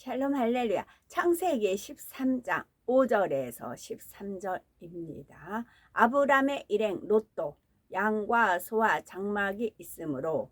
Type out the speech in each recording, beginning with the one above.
샬롬 할렐루야. 창세기 13장 5절에서 13절입니다. 아브람의 일행 롯도 양과 소와 장막이 있으므로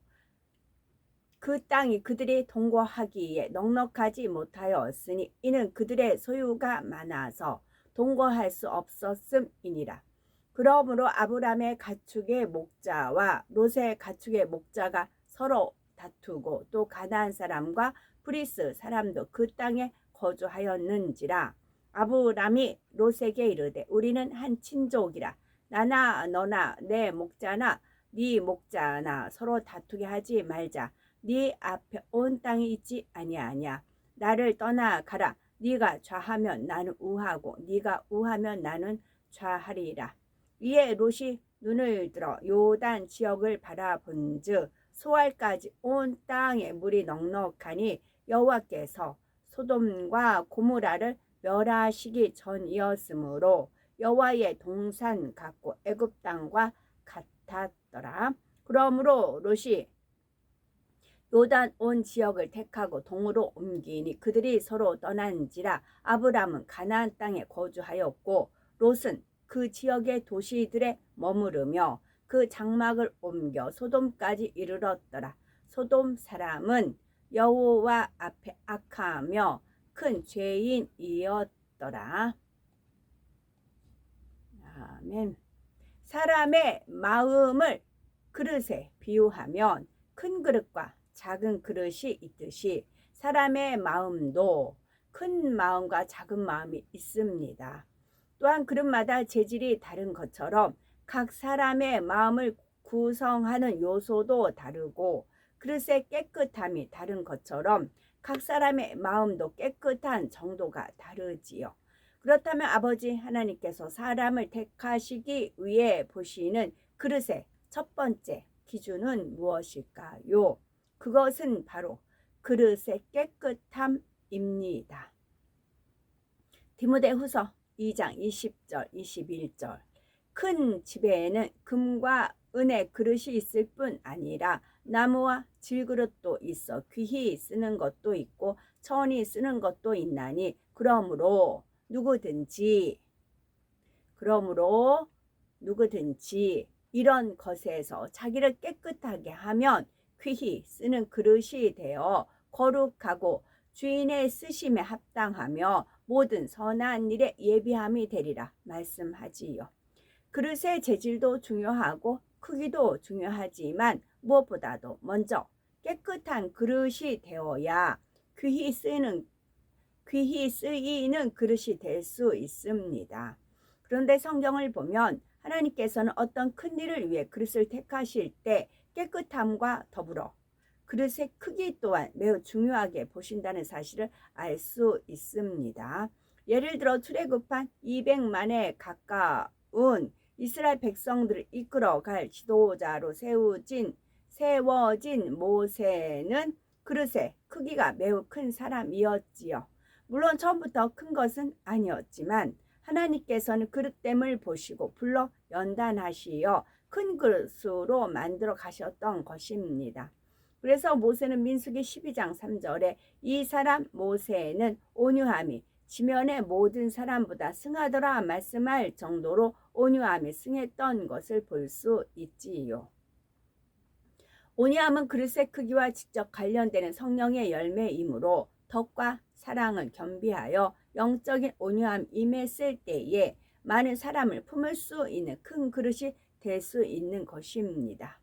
그 땅이 그들이 동거하기에 넉넉하지 못하였으니 이는 그들의 소유가 많아서 동거할 수 없었음이니라. 그러므로 아브람의 가축의 목자와 롯의 가축의 목자가 서로 다투고 또 가나안 사람과 브리스 사람도 그 땅에 거주하였는지라. 아브람이 롯에게 이르되 우리는 한 친족이라. 나나 너나 내 목자나 네 목자나 서로 다투게 하지 말자. 네 앞에 온 땅이 있지 아니하냐. 나를 떠나 가라. 네가 좌하면 나는 우하고 네가 우하면 나는 좌하리라. 이에 롯이 눈을 들어 요단 지역을 바라본즉 소알까지 온 땅에 물이 넉넉하니 여호와께서 소돔과 고모라를 멸하시기 전이었으므로 여호와의 동산 같고 애굽 땅과 같았더라. 그러므로 롯이 요단 온 지역을 택하고 동으로 옮기니 그들이 서로 떠난지라. 아브람은 가나안 땅에 거주하였고 롯은 그 지역의 도시들에 머무르며 그 장막을 옮겨 소돔까지 이르렀더라. 소돔 사람은 여호와 앞에 악하며 큰 죄인이었더라. 아멘. 사람의 마음을 그릇에 비유하면 큰 그릇과 작은 그릇이 있듯이 사람의 마음도 큰 마음과 작은 마음이 있습니다. 또한 그릇마다 재질이 다른 것처럼 각 사람의 마음을 구성하는 요소도 다르고 그릇의 깨끗함이 다른 것처럼 각 사람의 마음도 깨끗한 정도가 다르지요. 그렇다면 아버지 하나님께서 사람을 택하시기 위해 보시는 그릇의 첫 번째 기준은 무엇일까요? 그것은 바로 그릇의 깨끗함입니다. 디모데후서 2장 20절 21절. 큰 집에는 금과 은의 그릇이 있을 뿐 아니라 나무와 질그릇도 있어 귀히 쓰는 것도 있고 천히 쓰는 것도 있나니 그러므로 누구든지 이런 것에서 자기를 깨끗하게 하면 귀히 쓰는 그릇이 되어 거룩하고 주인의 쓰심에 합당하며 모든 선한 일에 예비함이 되리라 말씀하지요. 그릇의 재질도 중요하고 크기도 중요하지만 무엇보다도 먼저 깨끗한 그릇이 되어야 귀히 쓰이는 그릇이 될 수 있습니다. 그런데 성경을 보면 하나님께서는 어떤 큰 일을 위해 그릇을 택하실 때 깨끗함과 더불어 그릇의 크기 또한 매우 중요하게 보신다는 사실을 알 수 있습니다. 예를 들어 출애굽한 200만에 가까운 이스라엘 백성들을 이끌어갈 지도자로 세워진 모세는 그릇의 크기가 매우 큰 사람이었지요. 물론 처음부터 큰 것은 아니었지만 하나님께서는 그릇됨을 보시고 불러 연단하시어 큰 그릇으로 만들어 가셨던 것입니다. 그래서 모세는 민수기 12장 3절에 이 사람 모세는 온유함이 지면의 모든 사람보다 승하더라 말씀할 정도로 온유함이 승했던 것을 볼 수 있지요. 온유함은 그릇의 크기와 직접 관련되는 성령의 열매이므로 덕과 사랑을 겸비하여 영적인 온유함 임했을 때에 많은 사람을 품을 수 있는 큰 그릇이 될 수 있는 것입니다.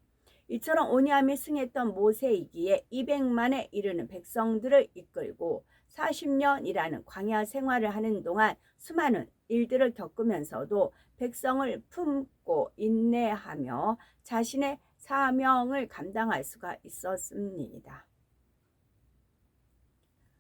이처럼 온유함이 승했던 모세이기에 200만에 이르는 백성들을 이끌고 40년이라는 광야 생활을 하는 동안 수많은 일들을 겪으면서도 백성을 품고 인내하며 자신의 사명을 감당할 수가 있었습니다.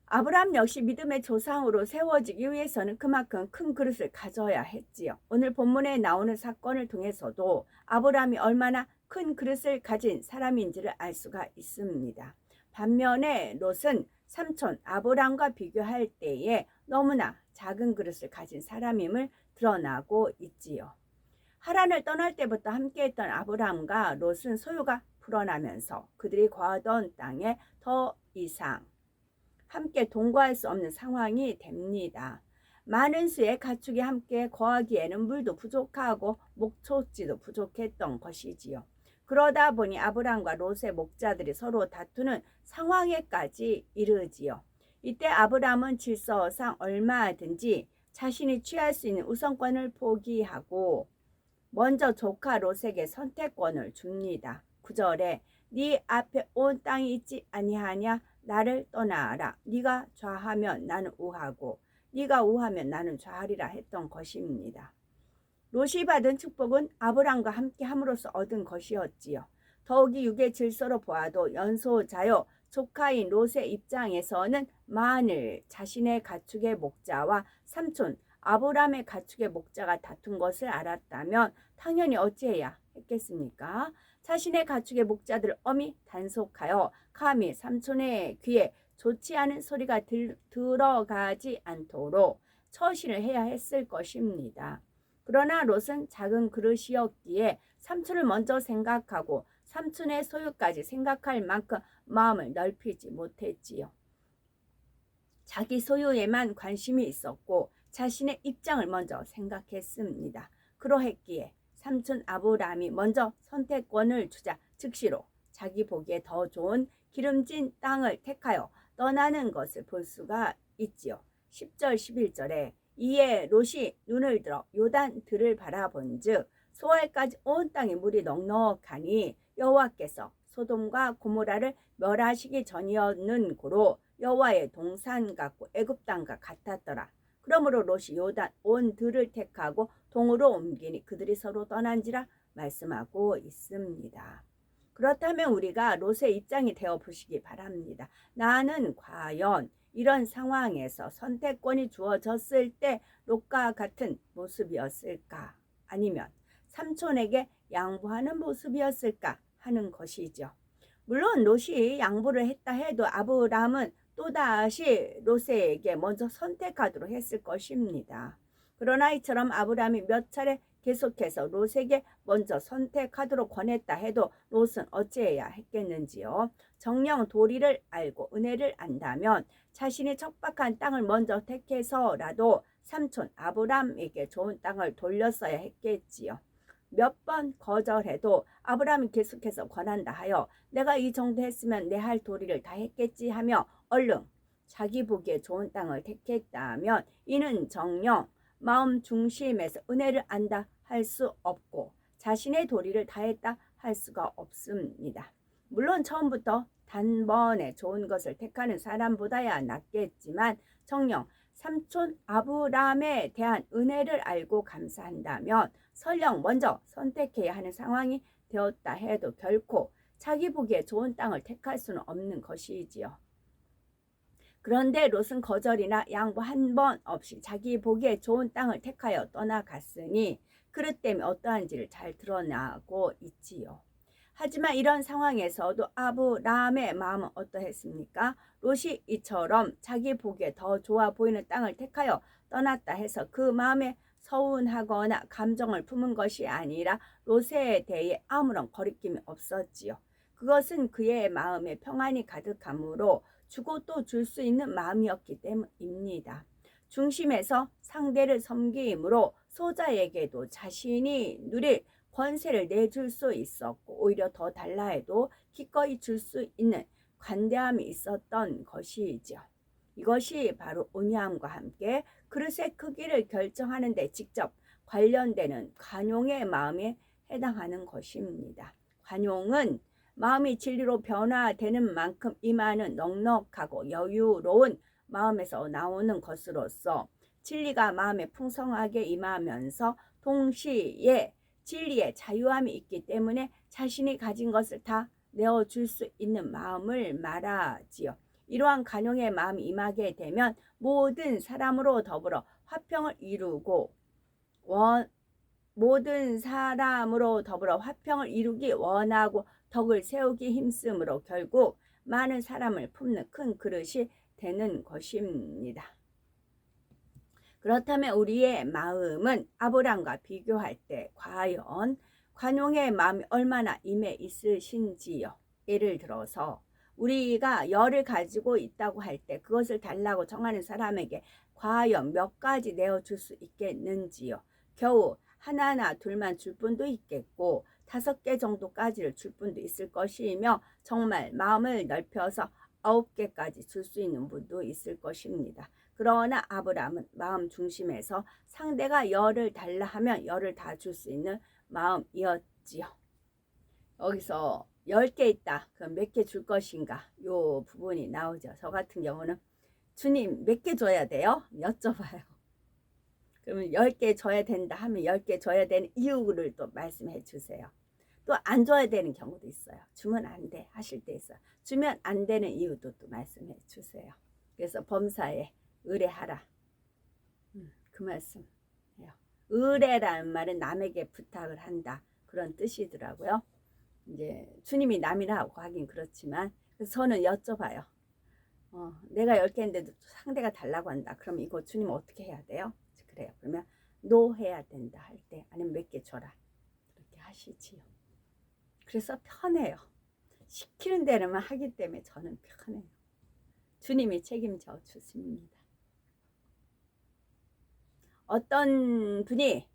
아브라함 역시 믿음의 조상으로 세워지기 위해서는 그만큼 큰 그릇을 가져야 했지요. 오늘 본문에 나오는 사건을 통해서도 아브라함이 얼마나 큰 그릇을 가진 사람인지를 알 수가 있습니다. 반면에 롯은 삼촌 아브라함과 비교할 때에 너무나 작은 그릇을 가진 사람임을 드러나고 있지요. 하란을 떠날 때부터 함께했던 아브라함과 롯은 소유가 불어나면서 그들이 거하던 땅에 더 이상 함께 동거할 수 없는 상황이 됩니다. 많은 수의 가축이 함께 거하기에는 물도 부족하고 목초지도 부족했던 것이지요. 그러다 보니 아브람과 롯의 목자들이 서로 다투는 상황에까지 이르지요. 이때 아브람은 질서상 얼마든지 자신이 취할 수 있는 우선권을 포기하고 먼저 조카 롯에게 선택권을 줍니다. 9절에 네 앞에 온 땅이 있지 아니하냐? 나를 떠나라. 네가 좌하면 나는 우하고 네가 우하면 나는 좌하리라 했던 것입니다. 롯이 받은 축복은 아브람과 함께 함으로써 얻은 것이었지요. 더욱이 육의 질서로 보아도 연소자요 조카인 롯의 입장에서는 만일 자신의 가축의 목자와 삼촌 아브람의 가축의 목자가 다툰 것을 알았다면 당연히 어찌해야 했겠습니까? 자신의 가축의 목자들을 엄히 단속하여 감히 삼촌의 귀에 좋지 않은 소리가 들어가지 않도록 처신을 해야 했을 것입니다. 그러나 롯은 작은 그릇이었기에 삼촌을 먼저 생각하고 삼촌의 소유까지 생각할 만큼 마음을 넓히지 못했지요. 자기 소유에만 관심이 있었고 자신의 입장을 먼저 생각했습니다. 그러했기에 삼촌 아브람이 먼저 선택권을 주자 즉시로 자기 보기에 더 좋은 기름진 땅을 택하여 떠나는 것을 볼 수가 있지요. 10절 11절에 이에 롯이 눈을 들어 요단 들을 바라본즉 소알까지 온 땅에 물이 넉넉하니 여호와께서 소돔과 고모라를 멸하시기 전이었는 고로 여호와의 동산 같고 애굽 땅과 같았더라. 그러므로 롯이 요단 온 들을 택하고 동으로 옮기니 그들이 서로 떠난지라 말씀하고 있습니다. 그렇다면 우리가 롯의 입장이 되어 보시기 바랍니다. 나는 과연 이런 상황에서 선택권이 주어졌을 때 롯과 같은 모습이었을까? 아니면 삼촌에게 양보하는 모습이었을까 하는 것이죠. 물론 롯이 양보를 했다 해도 아브람은 또다시 롯에게 먼저 선택하도록 했을 것입니다. 그러나 이처럼 아브람이 몇 차례 계속해서 롯에게 먼저 선택하도록 권했다 해도 롯은 어찌해야 했겠는지요. 정녕 도리를 알고 은혜를 안다면 자신이 척박한 땅을 먼저 택해서라도 삼촌 아브람에게 좋은 땅을 돌렸어야 했겠지요. 몇 번 거절해도 아브람이 계속해서 권한다 하여 내가 이 정도 했으면 내 할 도리를 다 했겠지 하며 얼른 자기 보기에 좋은 땅을 택했다면 이는 정녕 마음 중심에서 은혜를 안다 할 수 없고 자신의 도리를 다했다 할 수가 없습니다. 물론 처음부터 단번에 좋은 것을 택하는 사람보다야 낫겠지만 정녕 삼촌 아브람에 대한 은혜를 알고 감사한다면 설령 먼저 선택해야 하는 상황이 되었다 해도 결코 자기 보기에 좋은 땅을 택할 수는 없는 것이지요. 그런데 롯은 거절이나 양보 한 번 없이 자기 보기에 좋은 땅을 택하여 떠나갔으니 그릇 때문에 어떠한지를 잘 드러나고 있지요. 하지만 이런 상황에서도 아브람의 마음은 어떠했습니까? 롯이 이처럼 자기 보기에 더 좋아 보이는 땅을 택하여 떠났다 해서 그 마음에 서운하거나 감정을 품은 것이 아니라 롯에 대해 아무런 거리낌이 없었지요. 그것은 그의 마음에 평안이 가득하므로 주고 또 줄 수 있는 마음이었기 때문입니다. 중심에서 상대를 섬기므로 소자에게도 자신이 누릴 권세를 내줄 수 있었고 오히려 더 달라 해도 기꺼이 줄 수 있는 관대함이 있었던 것이죠. 이것이 바로 온유함과 함께 그릇의 크기를 결정하는 데 직접 관련되는 관용의 마음에 해당하는 것입니다. 관용은 마음이 진리로 변화되는 만큼 임하는 넉넉하고 여유로운 마음에서 나오는 것으로서 진리가 마음에 풍성하게 임하면서 동시에 진리의 자유함이 있기 때문에 자신이 가진 것을 다 내어줄 수 있는 마음을 말하지요. 이러한 관용의 마음이 임하게 되면 모든 사람으로 더불어 화평을 이루고 모든 사람으로 더불어 화평을 이루기 원하고 덕을 세우기 힘쓰므로 결국 많은 사람을 품는 큰 그릇이 되는 것입니다. 그렇다면 우리의 마음은 아브람과 비교할 때 과연 관용의 마음이 얼마나 임해 있으신지요. 예를 들어서 우리가 열을 가지고 있다고 할 때 그것을 달라고 정하는 사람에게 과연 몇 가지 내어줄 수 있겠는지요. 겨우 하나나 둘만 줄 분도 있겠고 5개 정도까지를 줄 분도 있을 것이며 정말 마음을 넓혀서 9개까지 줄 수 있는 분도 있을 것입니다. 그러나 아브라함은 마음 중심에서 상대가 열을 달라 하면 열을 다 줄 수 있는 마음이었지요. 여기서 10개 있다. 그럼 몇 개 줄 것인가? 요 부분이 나오죠. 저 같은 경우는 주님 몇 개 줘야 돼요? 여쭤봐요. 그러면 10개 줘야 된다 하면 10개 줘야 되는 이유를 또 말씀해 주세요. 또 안 줘야 되는 경우도 있어요. 주면 안 돼 하실 때 있어요. 주면 안 되는 이유도 또 말씀해 주세요. 그래서 범사에 의뢰하라. 그 말씀이에요. 의뢰라는 말은 남에게 부탁을 한다. 그런 뜻이더라고요. 이제 주님이 남이라고 하긴 그렇지만 그래서 저는 여쭤봐요. 내가 10개인데도 상대가 달라고 한다. 그럼 이거 주님 어떻게 해야 돼요? 그래요. 그러면 노 해야 된다 할 때 아니면 몇 개 줘라. 그렇게 하시지요. 그래서 편해요. 시키는 대로만 하기 때문에 저는 편해요. 주님이 책임져 주십니다. 어떤 분이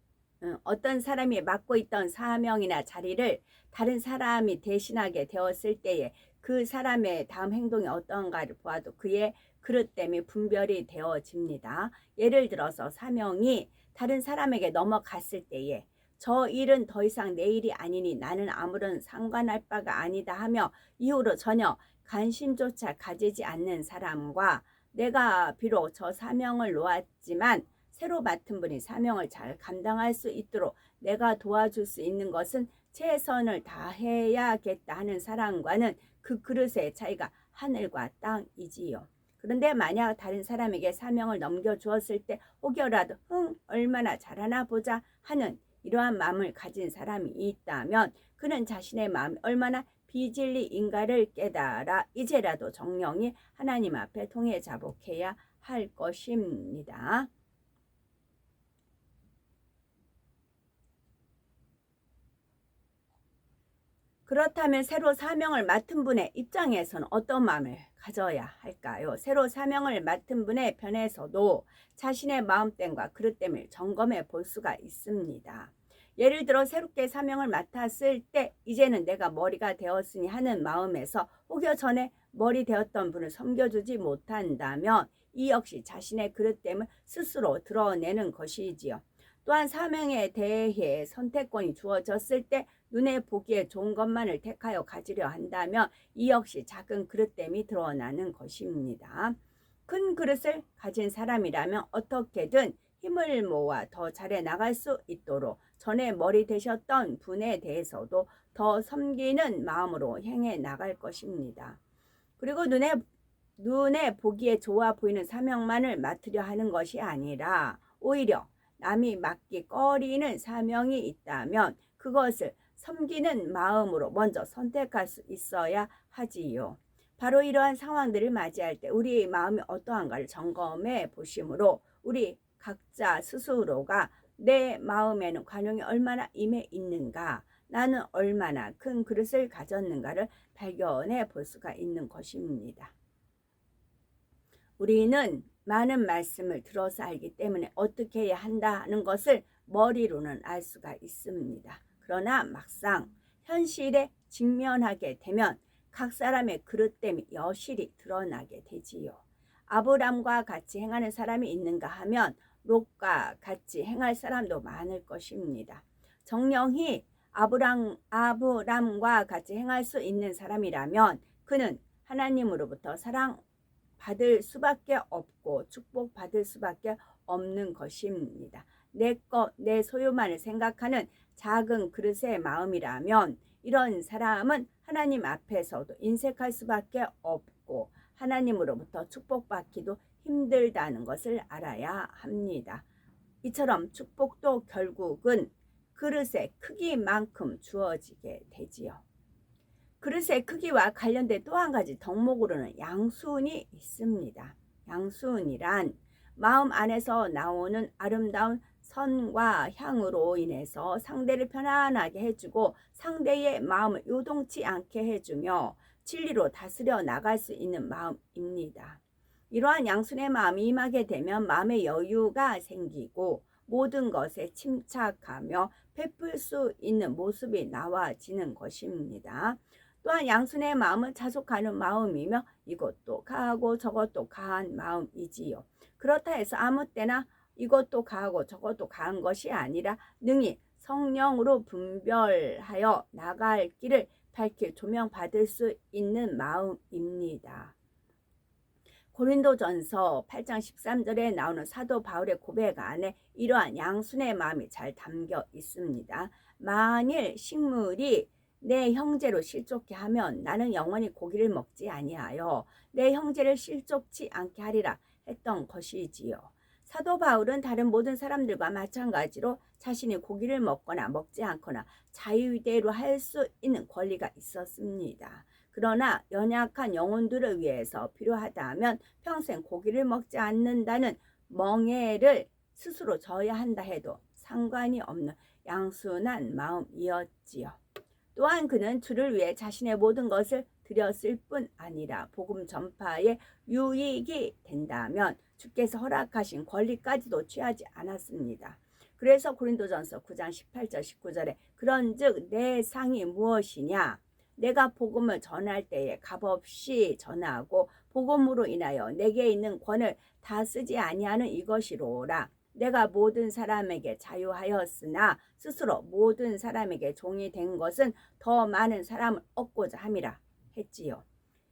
어떤 사람이 맡고 있던 사명이나 자리를 다른 사람이 대신하게 되었을 때에 그 사람의 다음 행동이 어떤가를 보아도 그의 그릇됨이 분별이 되어집니다. 예를 들어서 사명이 다른 사람에게 넘어갔을 때에 저 일은 더 이상 내 일이 아니니 나는 아무런 상관할 바가 아니다 하며 이후로 전혀 관심조차 가지지 않는 사람과 내가 비록 저 사명을 놓았지만 새로 맡은 분이 사명을 잘 감당할 수 있도록 내가 도와줄 수 있는 것은 최선을 다해야겠다 하는 사람과는 그 그릇의 차이가 하늘과 땅이지요. 그런데 만약 다른 사람에게 사명을 넘겨주었을 때 혹여라도 얼마나 잘하나 보자 하는 이러한 마음을 가진 사람이 있다면 그는 자신의 마음이 얼마나 비진리인가를 깨달아 이제라도 정령이 하나님 앞에 통해 자복해야 할 것입니다. 그렇다면 새로 사명을 맡은 분의 입장에서는 어떤 마음을 가져야 할까요? 새로 사명을 맡은 분의 편에서도 자신의 마음됨과 그릇됨을 점검해 볼 수가 있습니다. 예를 들어 새롭게 사명을 맡았을 때 이제는 내가 머리가 되었으니 하는 마음에서 혹여 전에 머리 되었던 분을 섬겨주지 못한다면 이 역시 자신의 그릇됨을 스스로 드러내는 것이지요. 또한 사명에 대해 선택권이 주어졌을 때 눈에 보기에 좋은 것만을 택하여 가지려 한다면 이 역시 작은 그릇됨이 드러나는 것입니다. 큰 그릇을 가진 사람이라면 어떻게든 힘을 모아 더 잘해 나갈 수 있도록 전에 머리 되셨던 분에 대해서도 더 섬기는 마음으로 행해 나갈 것입니다. 그리고 눈에 보기에 좋아 보이는 사명만을 맡으려 하는 것이 아니라 오히려 남이 맡기 꺼리는 사명이 있다면 그것을 섬기는 마음으로 먼저 선택할 수 있어야 하지요. 바로 이러한 상황들을 맞이할 때 우리의 마음이 어떠한가를 점검해 보심으로 우리 각자 스스로가 내 마음에는 관용이 얼마나 임해 있는가, 나는 얼마나 큰 그릇을 가졌는가를 발견해 볼 수가 있는 것입니다. 우리는 많은 말씀을 들어서 알기 때문에 어떻게 해야 한다는 것을 머리로는 알 수가 있습니다. 그러나 막상 현실에 직면하게 되면 각 사람의 그릇됨이 여실히 드러나게 되지요. 아브람과 같이 행하는 사람이 있는가 하면 롯과 같이 행할 사람도 많을 것입니다. 정령이 아브람과 같이 행할 수 있는 사람이라면 그는 하나님으로부터 사랑받을 수밖에 없고 축복받을 수밖에 없는 것입니다. 내 소유만을 생각하는 작은 그릇의 마음이라면 이런 사람은 하나님 앞에서도 인색할 수밖에 없고 하나님으로부터 축복받기도 힘들다는 것을 알아야 합니다. 이처럼 축복도 결국은 그릇의 크기만큼 주어지게 되지요. 그릇의 크기와 관련된 또 한 가지 덕목으로는 양수운이 있습니다. 양수운이란 마음 안에서 나오는 아름다운 선과 향으로 인해서 상대를 편안하게 해주고 상대의 마음을 요동치 않게 해주며 진리로 다스려 나갈 수 있는 마음입니다. 이러한 양순의 마음이 임하게 되면 마음의 여유가 생기고 모든 것에 침착하며 베풀 수 있는 모습이 나와지는 것입니다. 또한 양순의 마음은 자속하는 마음이며 이것도 가하고 저것도 가한 마음이지요. 그렇다 해서 아무 때나 이것도 가하고 저것도 가한 것이 아니라 능히 성령으로 분별하여 나갈 길을 밝히 조명받을 수 있는 마음입니다. 고린도전서 8장 13절에 나오는 사도 바울의 고백 안에 이러한 양순의 마음이 잘 담겨 있습니다. 만일 식물이 내 형제로 실족케 하면 나는 영원히 고기를 먹지 아니하여 내 형제를 실족치 않게 하리라 했던 것이지요. 사도 바울은 다른 모든 사람들과 마찬가지로 자신이 고기를 먹거나 먹지 않거나 자유대로 할 수 있는 권리가 있었습니다. 그러나 연약한 영혼들을 위해서 필요하다면 평생 고기를 먹지 않는다는 멍에를 스스로 져야 한다 해도 상관이 없는 양순한 마음이었지요. 또한 그는 주를 위해 자신의 모든 것을 드렸을 뿐 아니라 복음 전파에 유익이 된다면 주께서 허락하신 권리까지도 취하지 않았습니다. 그래서 고린도전서 9장 18절 19절에 그런즉 내 상이 무엇이냐? 내가 복음을 전할 때에 값없이 전하고 복음으로 인하여 내게 있는 권을 다 쓰지 아니하는 이것이로라. 내가 모든 사람에게 자유하였으나 스스로 모든 사람에게 종이 된 것은 더 많은 사람을 얻고자 함이라 했지요.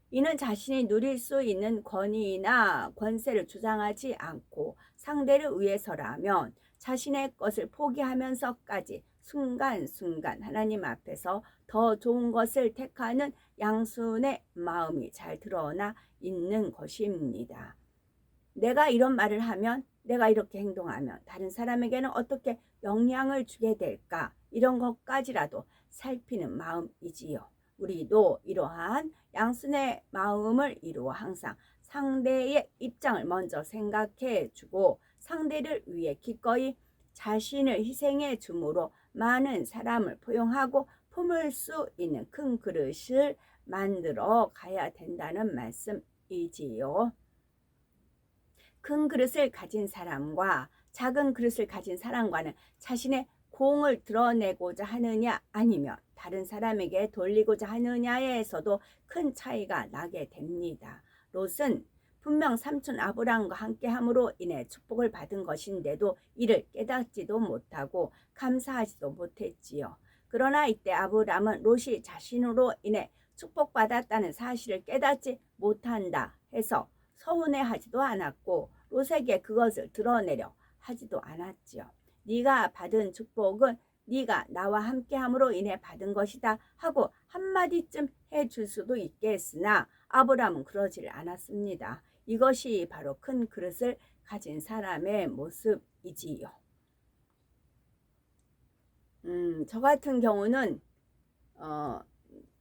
이는 자신이 누릴 수 있는 권위나 권세를 주장하지 않고 상대를 위해서라면 자신의 것을 포기하면서까지 순간순간 하나님 앞에서 더 좋은 것을 택하는 양순의 마음이 잘 드러나 있는 것입니다. 내가 이런 말을 하면, 내가 이렇게 행동하면 다른 사람에게는 어떻게 영향을 주게 될까? 이런 것까지라도 살피는 마음이지요. 우리도 이러한 양순의 마음을 이루어 항상 상대의 입장을 먼저 생각해 주고 상대를 위해 기꺼이 자신을 희생해 줌으로 많은 사람을 포용하고 품을 수 있는 큰 그릇을 만들어 가야 된다는 말씀이지요. 큰 그릇을 가진 사람과 작은 그릇을 가진 사람과는 자신의 공을 드러내고자 하느냐 아니면 다른 사람에게 돌리고자 하느냐에서도 큰 차이가 나게 됩니다. 롯은 분명 삼촌 아브람과 함께함으로 인해 축복을 받은 것인데도 이를 깨닫지도 못하고 감사하지도 못했지요. 그러나 이때 아브람은 롯이 자신으로 인해 축복받았다는 사실을 깨닫지 못한다 해서 서운해하지도 않았고 롯에게 그것을 드러내려 하지도 않았지요. 네가 받은 축복은 네가 나와 함께함으로 인해 받은 것이다 하고 한마디쯤 해줄 수도 있겠으나 아브람은 그러지를 않았습니다. 이것이 바로 큰 그릇을 가진 사람의 모습이지요. 저 같은 경우는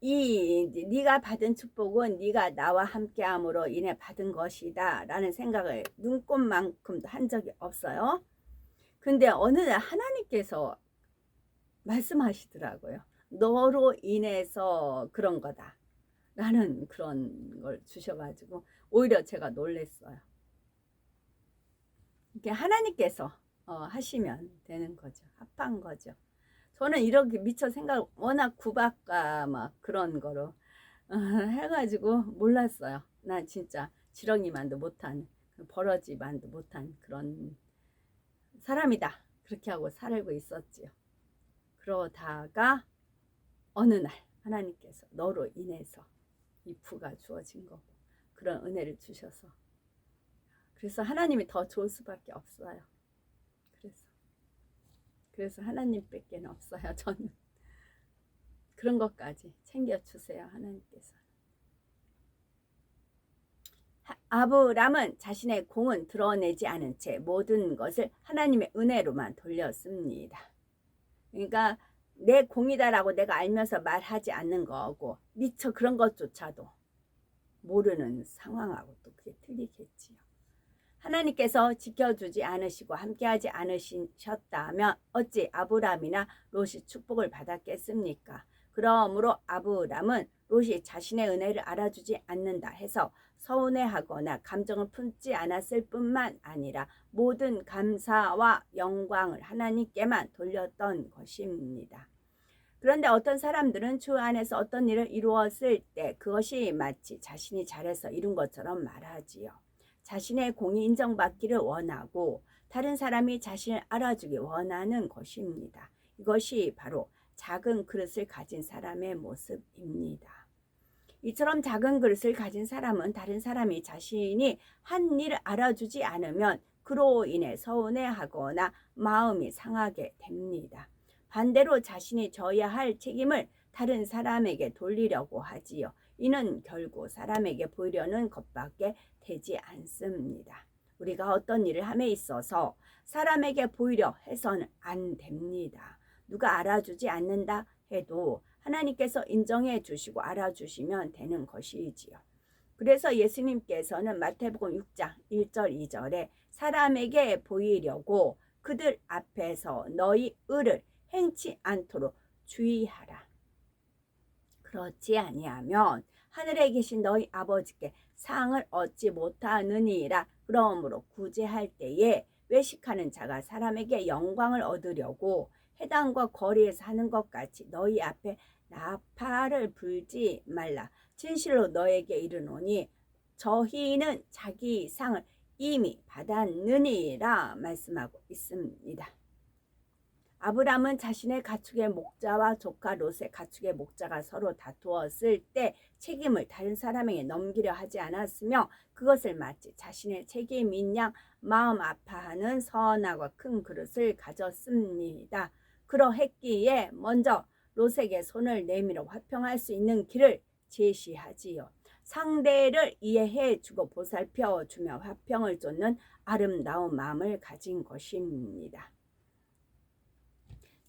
네가 받은 축복은 네가 나와 함께함으로 인해 받은 것이다 라는 생각을 눈꼽만큼도 한 적이 없어요. 근데 어느 날 하나님께서 말씀하시더라고요. 너로 인해서 그런 거다 라는 그런 걸 주셔가지고 오히려 제가 놀랬어요. 이렇게 하나님께서 하시면 되는 거죠. 합한 거죠. 저는 이렇게 미처 생각 워낙 구박과 막 그런 거로 해가지고 몰랐어요. 난 진짜 지렁이만도 못한 버러지만도 못한 그런 사람이다. 그렇게 하고 살고 있었지요. 그러다가 어느 날 하나님께서 너로 인해서 이 부가 주어진 거고 그런 은혜를 주셔서 그래서 하나님이 더 좋을 수밖에 없어요. 그래서 하나님밖에 없어요. 저는 그런 것까지 챙겨주세요. 하나님께서. 아브람은 자신의 공은 드러내지 않은 채 모든 것을 하나님의 은혜로만 돌렸습니다. 그러니까 내 공이다라고 내가 알면서 말하지 않는 거고 미처 그런 것조차도 모르는 상황하고 또 그게 틀리겠지요. 하나님께서 지켜주지 않으시고 함께하지 않으셨다면 어찌 아브람이나 롯이 축복을 받았겠습니까? 그러므로 아브람은 롯이 자신의 은혜를 알아주지 않는다 해서 서운해하거나 감정을 품지 않았을 뿐만 아니라 모든 감사와 영광을 하나님께만 돌렸던 것입니다. 그런데 어떤 사람들은 주 안에서 어떤 일을 이루었을 때 그것이 마치 자신이 잘해서 이룬 것처럼 말하지요. 자신의 공이 인정받기를 원하고 다른 사람이 자신을 알아주기 원하는 것입니다. 이것이 바로 작은 그릇을 가진 사람의 모습입니다. 이처럼 작은 그릇을 가진 사람은 다른 사람이 자신이 한 일을 알아주지 않으면 그로 인해 서운해하거나 마음이 상하게 됩니다. 반대로 자신이 져야 할 책임을 다른 사람에게 돌리려고 하지요. 이는 결국 사람에게 보이려는 것밖에 되지 않습니다. 우리가 어떤 일을 함에 있어서 사람에게 보이려 해서는 안 됩니다. 누가 알아주지 않는다 해도 하나님께서 인정해 주시고 알아주시면 되는 것이지요. 그래서 예수님께서는 마태복음 6장 1절 2절에 사람에게 보이려고 그들 앞에서 너희 의를 행치 않도록 주의하라. 그렇지 아니하면 하늘에 계신 너희 아버지께 상을 얻지 못하느니라. 그러므로 구제할 때에 외식하는 자가 사람에게 영광을 얻으려고 회당과 거리에서 하는 것 같이 너희 앞에 나팔을 불지 말라. 진실로 너에게 이르노니 저희는 자기 상을 이미 받았느니라 말씀하고 있습니다. 아브람은 자신의 가축의 목자와 조카 롯의 가축의 목자가 서로 다투었을 때 책임을 다른 사람에게 넘기려 하지 않았으며 그것을 마치 자신의 책임인 양 마음 아파하는 선하고 큰 그릇을 가졌습니다. 그러했기에 먼저 롯에게 손을 내밀어 화평할 수 있는 길을 제시하지요. 상대를 이해해 주고 보살펴 주며 화평을 쫓는 아름다운 마음을 가진 것입니다.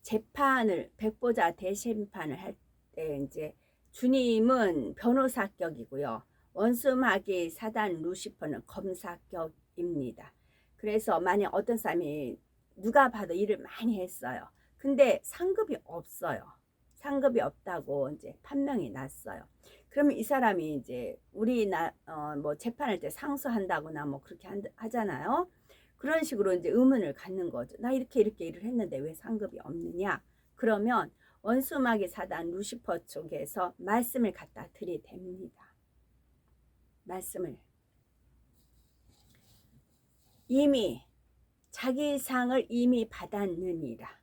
재판을 백보자 대심판을 할 때 이제 주님은 변호사격이고요. 원수마귀 사단 루시퍼는 검사격입니다. 그래서 만약 어떤 사람이 누가 봐도 일을 많이 했어요. 근데 상급이 없어요. 상급이 없다고 이제 판명이 났어요. 그러면 이 사람이 이제 뭐 재판할 때 상소한다거나 뭐 그렇게 하잖아요. 그런 식으로 이제 의문을 갖는 거죠. 나 이렇게 일을 했는데 왜 상급이 없느냐? 그러면 원수마귀 사단 루시퍼 쪽에서 말씀을 갖다 들이댑니다. 말씀을. 이미 자기 상을 이미 받았느니라.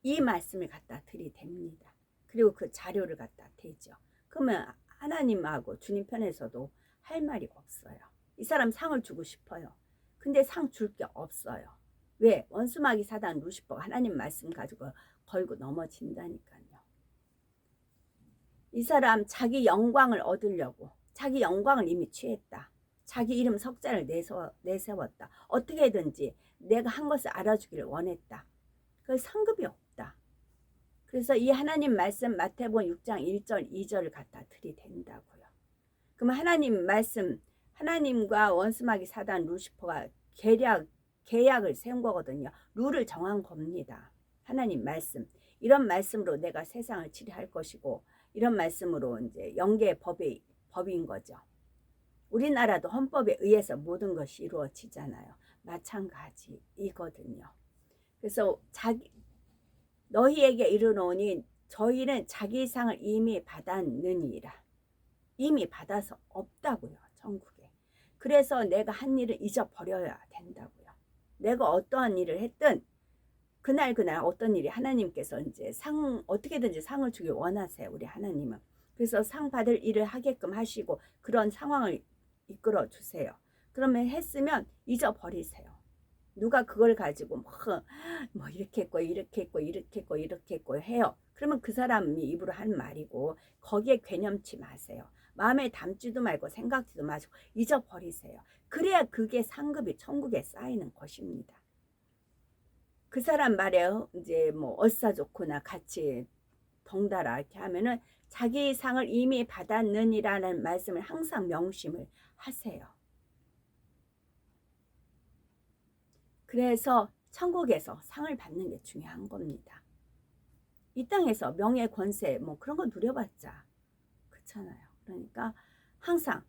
이 말씀을 갖다 들이댑니다. 그리고 그 자료를 갖다 대죠. 그러면 하나님하고 주님 편에서도 할 말이 없어요. 이 사람 상을 주고 싶어요. 근데 상 줄 게 없어요. 왜? 원수마귀 사단 루시퍼가 하나님 말씀 가지고 걸고 넘어진다니까요. 이 사람 자기 영광을 얻으려고 자기 영광을 이미 취했다. 자기 이름 석자를 내세웠다. 어떻게든지 내가 한 것을 알아주기를 원했다. 그 상급이 없다. 그래서 이 하나님 말씀 마태복음 6장 1절 2절을 갖다 들이댄다고요. 그럼 하나님 말씀 하나님과 원수마귀 사단 루시퍼가 계약을 세운 거거든요. 룰을 정한 겁니다. 하나님 말씀. 이런 말씀으로 내가 세상을 치리할 것이고 이런 말씀으로 이제 영계의 법인 거죠. 우리나라도 헌법에 의해서 모든 것이 이루어지잖아요. 마찬가지이거든요. 그래서 너희에게 이르노니 저희는 자기 상을 이미 받았느니라. 이미 받아서 없다고요. 천국에. 그래서 내가 한 일을 잊어버려야 된다고요. 내가 어떠한 일을 했든 그날 어떤 일이 하나님께서 이제 어떻게든지 상을 주길 원하세요. 우리 하나님은. 그래서 상 받을 일을 하게끔 하시고 그런 상황을 이끌어 주세요. 그러면 했으면 잊어버리세요. 누가 그걸 가지고 뭐 이렇게 했고 해요. 그러면 그 사람이 입으로 한 말이고 거기에 괴념치 마세요. 마음에 담지도 말고 생각지도 마시고 잊어버리세요. 그래야 그게 상급이 천국에 쌓이는 것입니다. 그 사람 말에 이제 뭐 얼싸좋거나 같이 덩달아 이렇게 하면은 자기 상을 이미 받았느니라는 말씀을 항상 명심을 하세요. 그래서 천국에서 상을 받는 게 중요한 겁니다. 이 땅에서 명예, 권세 뭐 그런 거 누려봤자 그렇잖아요. 그러니까 항상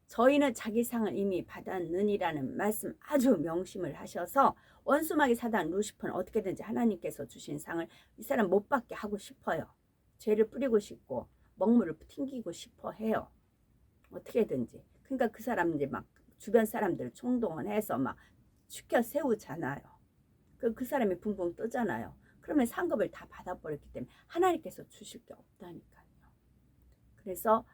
저희는 자기 상을 이미 받았느니라는 말씀 아주 명심을 하셔서 원수마귀 사단 루시퍼는 어떻게든지 하나님께서 주신 상을 이 사람 못 받게 하고 싶어요. 죄를 뿌리고 싶고 먹물을 튕기고 싶어 해요. 어떻게든지. 그러니까 그 사람 이제 막 주변 사람들을 총동원해서 막 시켜 세우잖아요. 그 사람이 붕붕 뜨잖아요. 그러면 상급을 다 받아버렸기 때문에 하나님께서 주실 게 없다니까요. 그래서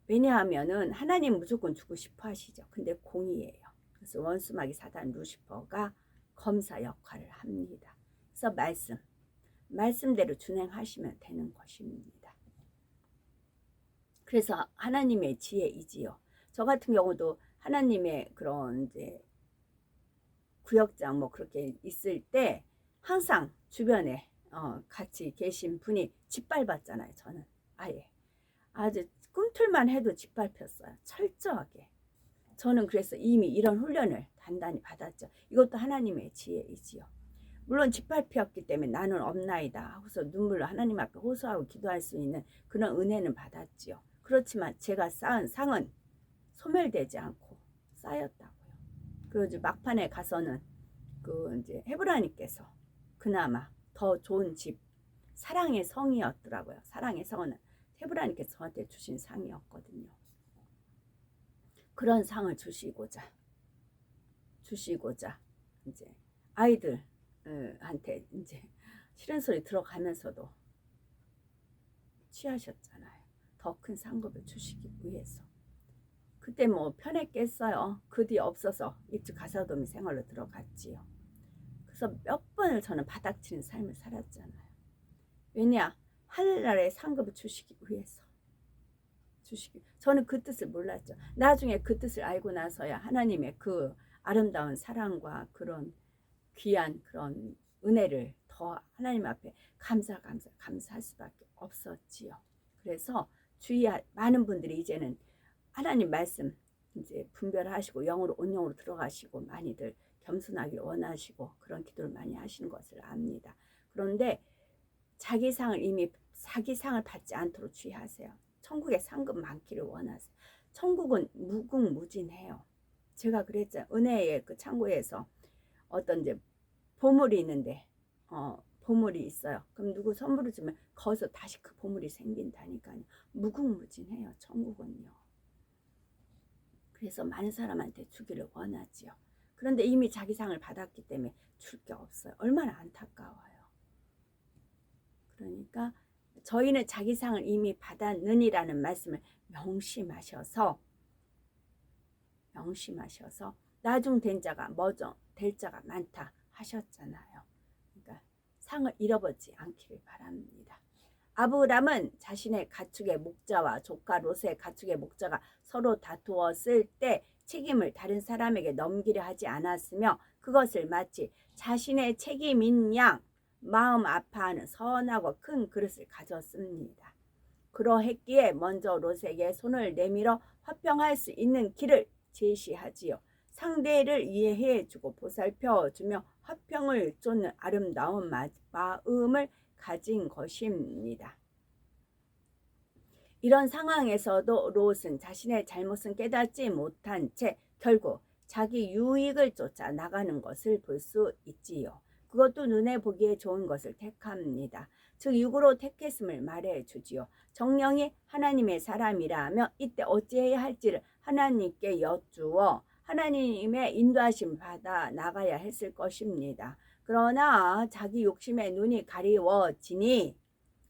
왜냐하면은 하나님 무조건 주고 싶어 하시죠. 근데 공의예요. 그래서 원수마귀 사단 루시퍼가 검사 역할을 합니다. 그래서 말씀대로 준행하시면 되는 것입니다. 그래서 하나님의 지혜이지요. 저 같은 경우도 하나님의 그런 이제 구역장 뭐 그렇게 있을 때 항상 주변에 같이 계신 분이 짓밟았잖아요. 저는 아주 꿈틀만 해도 짓밟혔어요. 철저하게. 저는 그래서 이미 이런 훈련을 단단히 받았죠. 이것도 하나님의 지혜이지요. 물론 짓밟혔기 때문에 나는 없나이다 하고서 눈물로 하나님 앞에 호소하고 기도할 수 있는 그런 은혜는 받았지요. 그렇지만 제가 쌓은 상은 소멸되지 않고 쌓였다고요. 그러지 막판에 가서는 그 이제 헤브라님께서 그나마 더 좋은 집 사랑의 성이었더라고요. 사랑의 성은 헤브라님께서 저한테 주신 상이었거든요. 그런 상을 주시고자 이제 아이들한테 이제 싫은 소리 들어가면서도 취하셨잖아요. 더 큰 상급을 주시기 위해서. 그때 뭐 편했겠어요. 그 뒤에 없어서 입주 가사도미 생활로 들어갔지요. 그래서 몇 번을 저는 바닥치는 삶을 살았잖아요. 왜냐? 하늘나라의 상급을 주시기 위해서. 저는 그 뜻을 몰랐죠. 나중에 그 뜻을 알고 나서야 하나님의 그 아름다운 사랑과 그런 귀한 그런 은혜를 더 하나님 앞에 감사할 수밖에 없었지요. 그래서 주위에 많은 분들이 이제는 하나님 말씀 이제 분별하시고 영으로 온영으로 들어가시고 많이들 겸손하길 원하시고 그런 기도를 많이 하시는 것을 압니다. 그런데 자기 상을 받지 않도록 주의하세요. 천국에 상급 많기를 원하세요. 천국은 무궁무진해요. 제가 그랬죠. 은혜의 그 창고에서 어떤 이제 보물이 있는데 보물이 있어요. 그럼 누구 선물을 주면 거기서 다시 그 보물이 생긴다니까요. 무궁무진해요. 천국은요. 그래서 많은 사람한테 주기를 원하지요. 그런데 이미 자기 상을 받았기 때문에 줄 게 없어요. 얼마나 안타까워요. 그러니까 저희는 자기 상을 이미 받았느니라는 말씀을 명심하셔서 나중 된 자가 뭐죠? 될 자가 많다 하셨잖아요. 그러니까 상을 잃어버리지 않기를 바랍니다. 아브람은 자신의 가축의 목자와 조카 롯의 가축의 목자가 서로 다투었을 때 책임을 다른 사람에게 넘기려 하지 않았으며 그것을 마치 자신의 책임인 양 마음 아파하는 선하고 큰 그릇을 가졌습니다. 그러했기에 먼저 롯에게 손을 내밀어 화평할 수 있는 길을 제시하지요. 상대를 이해해주고 보살펴주며 화평을 쫓는 아름다운 마음을 가진 것입니다. 이런 상황에서도 롯은 자신의 잘못은 깨닫지 못한 채 결국 자기 유익을 쫓아 나가는 것을 볼 수 있지요. 그것도 눈에 보기에 좋은 것을 택합니다. 즉 육으로 택했음을 말해주지요. 정령이 하나님의 사람이라며 이때 어찌해야 할지를 하나님께 여쭈어 하나님의 인도하심 받아 나가야 했을 것입니다. 그러나 자기 욕심에 눈이 가리워지니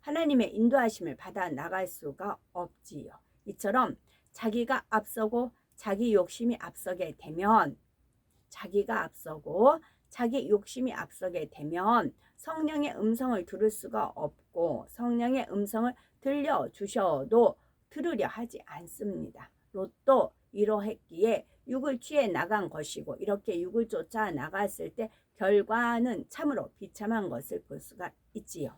하나님의 인도하심을 받아 나갈 수가 없지요. 이처럼 자기가 앞서고 자기 욕심이 앞서게 되면 성령의 음성을 들을 수가 없고 성령의 음성을 들려주셔도 들으려 하지 않습니다. 롯도 이러했기에 육을 취해 나간 것이고 이렇게 육을 쫓아 나갔을 때 결과는 참으로 비참한 것을 볼 수가 있지요.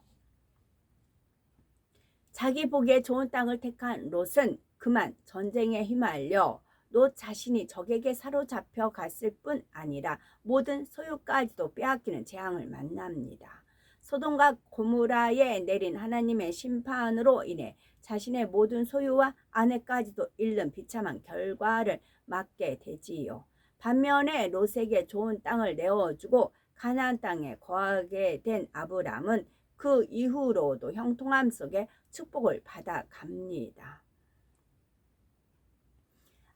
자기 보기에 좋은 땅을 택한 롯은 그만 전쟁에 휘말려 롯 자신이 적에게 사로잡혀 갔을 뿐 아니라 모든 소유까지도 빼앗기는 재앙을 만납니다. 소돔과 고모라에 내린 하나님의 심판으로 인해 자신의 모든 소유와 아내까지도 잃는 비참한 결과를 맞게 되지요. 반면에 롯에게 좋은 땅을 내어주고 가나안 땅에 거하게 된 아브람은 그 이후로도 형통함 속에 축복을 받아갑니다.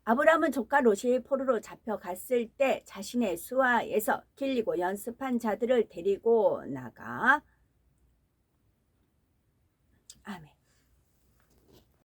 아브람은 조카 롯이 포로로 잡혀갔을 때 자신의 수하에서 길리고 연습한 자들을 데리고 나가